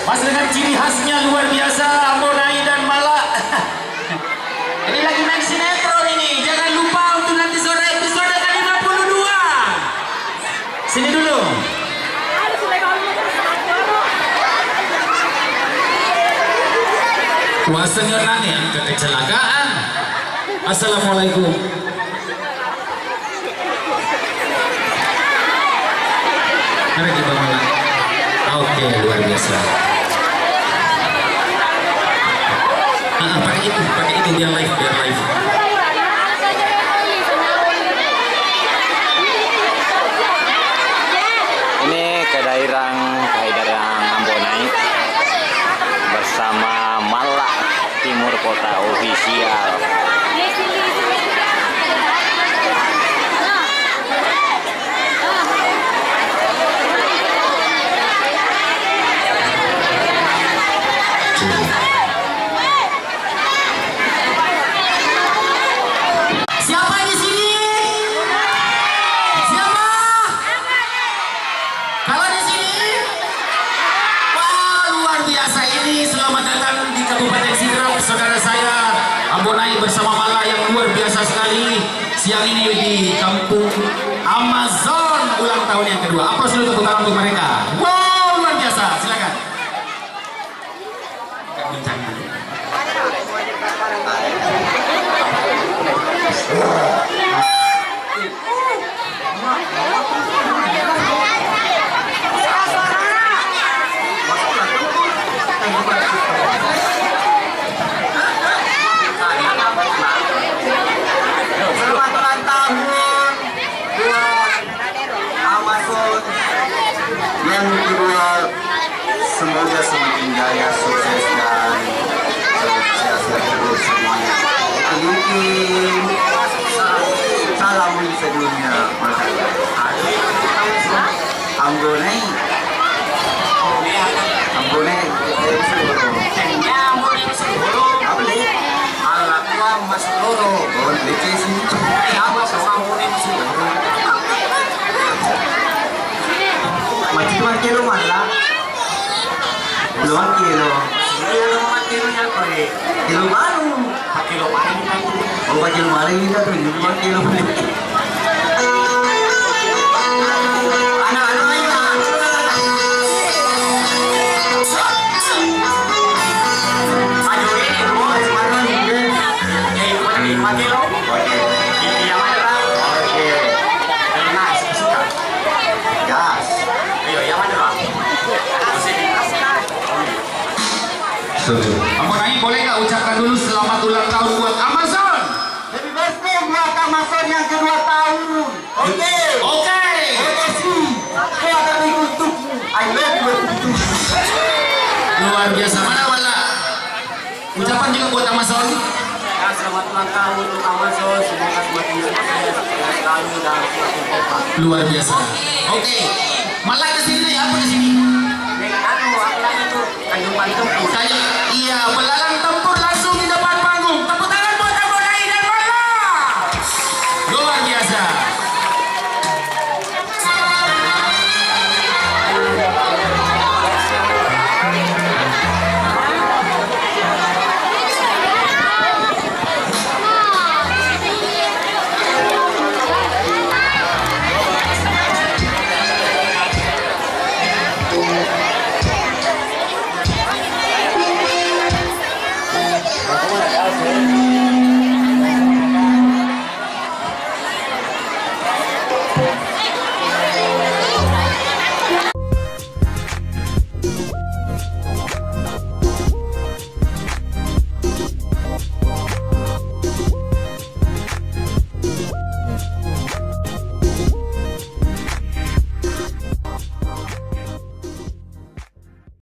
Masih dengan ciri khasnya luar biasa, Ambonai dan Malak. Ini lagi main sinetron ini. Jangan lupa untuk nanti sore episode ke-52. Sini dulu. Kuasanya nanya kecelakaan. Assalamualaikum. Mari kita mulai. Oke, luar biasa. Pakai itu biar live, Ini ke daerah Ambonai bersama Malak Timur Kota Official. Siapa di sini? Siapa? Kalau di sini? Wah, luar biasa ini. Selamat datang di Kabupaten Sidrap, saudara saya Ambonai bersama Malak yang luar biasa sekali. Siang ini di Kampung Amazon ulang tahun yang kedua. Aplaus dulu tepuk tangan untuk mereka. Wow, luar biasa. Silakan. Yang kedua, semoga semakin jaya, sukses dan sehat terus semuanya. Itu mungkin salam sebelumnya. Ambonai, Macam kilo mana? Puluhan kilo. Kilo baru. Kilo paling. Oh, kilo paling ini tuh 5 kilo. Anak-anak ini lah. Maju ini, bos. Maju ini. 5 kilo. Oke. Ini yang mana? Oke. Enak, suka. Gas. Yang mana bang? Ambonai, boleh nggak ucapkan dulu selamat ulang tahun buat Amazon? Happy birthday buat Amazon yang kedua tahun. Oke. Oke. Saya akan ikutmu. I love you. Luar biasa. Mana? Ucapan juga buat Amazon. Ya, selamat ulang tahun untuk Amazon. Semoga semakin sukses, selalu dan semakin hebat. Luar biasa. Oke. Malak ke sini, apa ke sini? Anu, apa lagi tuh? Tanjung Pantung.